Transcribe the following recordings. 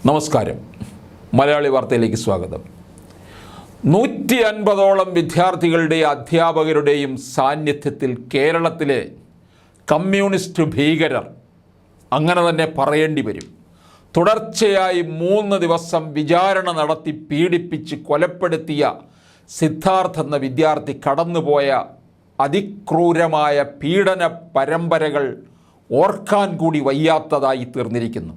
നമസ്കാരം. മലയാളി വാർത്തയിലേക്ക് സ്വാഗതം. 150ഓളം വിദ്യാർത്ഥികളുടെയും അധ്യാപകരുടെയും സാന്നിധ്യത്തിൽ കേരളത്തിലെ കമ്മ്യൂണിസ്റ്റ് ഭീകരർ, അങ്ങനെ തന്നെ പറയേണ്ടി വരും, തുടർച്ചയായി 3 ദിവസം വിചാരണ നടത്തി പീഡിപ്പിച്ച് കൊലപ്പെടുത്തിയ സിദ്ധാർത്ഥ് എന്ന വിദ്യാർത്ഥി കടന്നുപോയ അതിക്രൂരമായ പീഡന പരമ്പരകൾ ഓർക്കാൻ കൂടി വയ്യാത്തതായി തീർന്നിരിക്കുന്നു.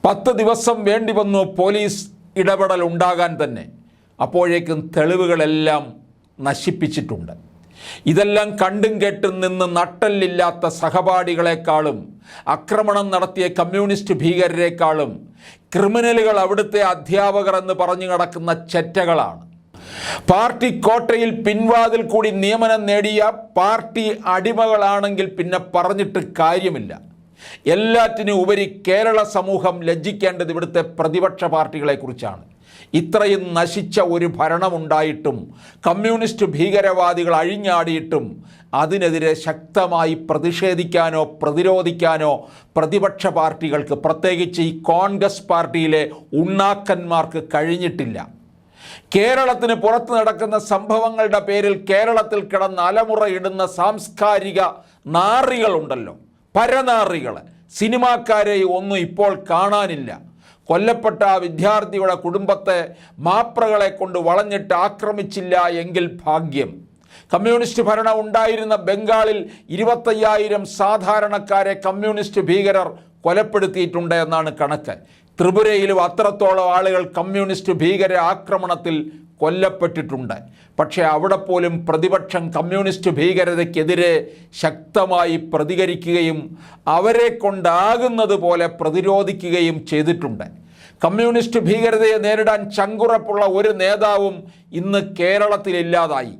10 ദിവസം വേണ്ടി വന്നു പോലീസ് ഇടപെടൽ ഉണ്ടാകാൻ തന്നെ. അപ്പോഴേക്കും തെളിവുകളെല്ലാം നശിപ്പിച്ചിട്ടുണ്ട്. ഇതെല്ലാം കണ്ടും കേട്ടും നിന്ന് നട്ടല്ലില്ലാത്ത സഹപാഠികളെക്കാളും ആക്രമണം നടത്തിയ കമ്മ്യൂണിസ്റ്റ് ഭീകരരെക്കാളും ക്രിമിനലുകൾ അവിടുത്തെ അധ്യാപകർ എന്ന് പറഞ്ഞു നടക്കുന്ന ചെറ്റകളാണ്. പാർട്ടി കോട്ടയിൽ പിൻവാതിൽ കൂടി നിയമനം നേടിയ പാർട്ടി അടിമകളാണെങ്കിൽ പിന്നെ പറഞ്ഞിട്ട് കാര്യമില്ല. എല്ലാറ്റിനും ഉപരി കേരള സമൂഹം ലജ്ജിക്കേണ്ടത് ഇവിടുത്തെ പ്രതിപക്ഷ പാർട്ടികളെക്കുറിച്ചാണ്. ഇത്രയും നശിച്ച ഒരു ഭരണമുണ്ടായിട്ടും കമ്മ്യൂണിസ്റ്റ് ഭീകരവാദികൾ അഴിഞ്ഞാടിയിട്ടും അതിനെതിരെ ശക്തമായി പ്രതിഷേധിക്കാനോ പ്രതിരോധിക്കാനോ പ്രതിപക്ഷ പാർട്ടികൾക്ക്, പ്രത്യേകിച്ച് ഈ കോൺഗ്രസ് പാർട്ടിയിലെ ഉണ്ണാക്കന്മാർക്ക് കഴിഞ്ഞിട്ടില്ല. കേരളത്തിന് പുറത്ത് നടക്കുന്ന സംഭവങ്ങളുടെ പേരിൽ കേരളത്തിൽ കിടന്ന് അലമുറയിടുന്ന സാംസ്കാരിക നാറികളുണ്ടല്ലോ, പരനാറികൾ, സിനിമാക്കാരെ ഒന്നും ഇപ്പോൾ കാണാനില്ല. കൊല്ലപ്പെട്ട ആ വിദ്യാർത്ഥിയുടെ കുടുംബത്തെ മാപ്രകളെ കൊണ്ട് വളഞ്ഞിട്ട് ആക്രമിച്ചില്ല എങ്കിൽ ഭാഗ്യം. കമ്മ്യൂണിസ്റ്റ് ഭരണം ഉണ്ടായിരുന്ന ബംഗാളിൽ 25,000 സാധാരണക്കാരെ കമ്മ്യൂണിസ്റ്റ് ഭീകരർ കൊലപ്പെടുത്തിയിട്ടുണ്ട് എന്നാണ് കണക്ക്. ത്രിപുരയിലും അത്രത്തോളം ആളുകൾ കമ്മ്യൂണിസ്റ്റ് ഭീകര ആക്രമണത്തിൽ കൊല്ലപ്പെട്ടിട്ടുണ്ട്. പക്ഷേ അവിടെ പോലും പ്രതിപക്ഷം കമ്മ്യൂണിസ്റ്റ് ഭീകരതയ്ക്കെതിരെ ശക്തമായി പ്രതികരിക്കുകയും അവരെ കൊണ്ടാകുന്നത് പോലെ പ്രതിരോധിക്കുകയും ചെയ്തിട്ടുണ്ട്. കമ്മ്യൂണിസ്റ്റ് ഭീകരതയെ നേരിടാൻ ചങ്കുറപ്പുള്ള ഒരു നേതാവും ഇന്ന് കേരളത്തിലില്ലാതായി.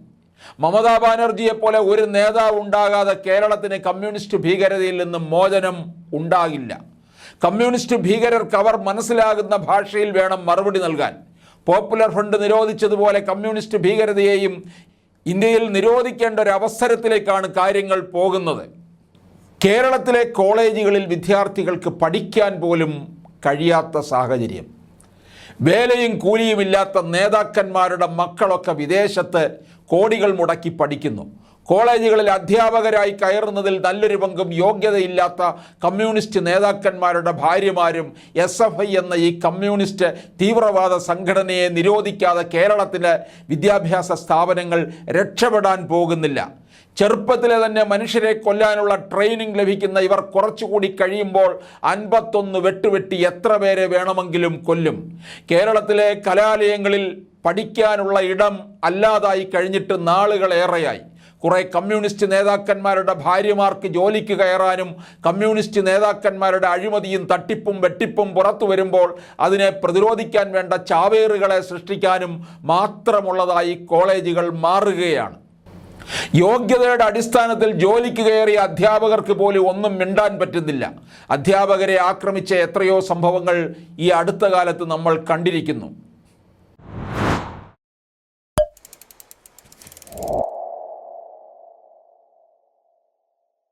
മമതാ ബാനർജിയെപ്പോലെ ഒരു നേതാവ് ഉണ്ടാകാതെ കേരളത്തിന് കമ്മ്യൂണിസ്റ്റ് ഭീകരതയിൽ നിന്ന് മോചനം ഉണ്ടാകില്ല. കമ്മ്യൂണിസ്റ്റ് ഭീകരർക്ക് അവർ മനസ്സിലാകുന്ന ഭാഷയിൽ വേണം മറുപടി നൽകാൻ. പോപ്പുലർ ഫ്രണ്ട് നിരോധിച്ചതുപോലെ കമ്മ്യൂണിസ്റ്റ് ഭീകരതയെയും ഇന്ത്യയിൽ നിരോധിക്കേണ്ട ഒരു അവസരത്തിലേക്കാണ് കാര്യങ്ങൾ പോകുന്നത്. കേരളത്തിലെ കോളേജുകളിൽ വിദ്യാർത്ഥികൾക്ക് പഠിക്കാൻ പോലും കഴിയാത്ത സാഹചര്യം. വേലയും കൂലിയുമില്ലാത്ത നേതാക്കന്മാരുടെ മക്കളൊക്കെ വിദേശത്ത് കോടികൾ മുടക്കി പഠിക്കുന്നു. കോളേജുകളിൽ അധ്യാപകരായി കയറുന്നതിൽ നല്ലൊരു പങ്കും യോഗ്യതയില്ലാത്ത കമ്മ്യൂണിസ്റ്റ് നേതാക്കന്മാരുടെ ഭാര്യമാരും. SFI എന്ന ഈ കമ്മ്യൂണിസ്റ്റ് തീവ്രവാദ സംഘടനയെ നിരോധിക്കാതെ കേരളത്തിലെ വിദ്യാഭ്യാസ സ്ഥാപനങ്ങൾ രക്ഷപ്പെടാൻ പോകുന്നില്ല. ചെറുപ്പത്തിലെ തന്നെ മനുഷ്യരെ കൊല്ലാനുള്ള ട്രെയിനിങ് ലഭിക്കുന്ന ഇവർ കുറച്ചുകൂടി കഴിയുമ്പോൾ 51 വെട്ടുവെട്ടി എത്ര പേരെ വേണമെങ്കിലും കൊല്ലും. കേരളത്തിലെ കലാലയങ്ങളിൽ പഠിക്കാനുള്ള ഇടം അല്ലാതായി കഴിഞ്ഞിട്ട് നാളുകളേറെയായി. കുറേ കമ്മ്യൂണിസ്റ്റ് നേതാക്കന്മാരുടെ ഭാര്യമാർക്ക് ജോലിക്ക് കയറാനും കമ്മ്യൂണിസ്റ്റ് നേതാക്കന്മാരുടെ അഴിമതിയും തട്ടിപ്പും വെട്ടിപ്പും പുറത്തു വരുമ്പോൾ അതിനെ പ്രതിരോധിക്കാൻ വേണ്ട ചാവേറുകളെ സൃഷ്ടിക്കാനും മാത്രമുള്ളതായി കോളേജുകൾ മാറുകയാണ്. യോഗ്യതയുടെ അടിസ്ഥാനത്തിൽ ജോലിക്ക് കയറിയ അധ്യാപകർക്ക് പോലും ഒന്നും മിണ്ടാൻ പറ്റുന്നില്ല. അധ്യാപകരെ ആക്രമിച്ച എത്രയോ സംഭവങ്ങൾ ഈ അടുത്ത കാലത്ത് നമ്മൾ കണ്ടിരിക്കുന്നു.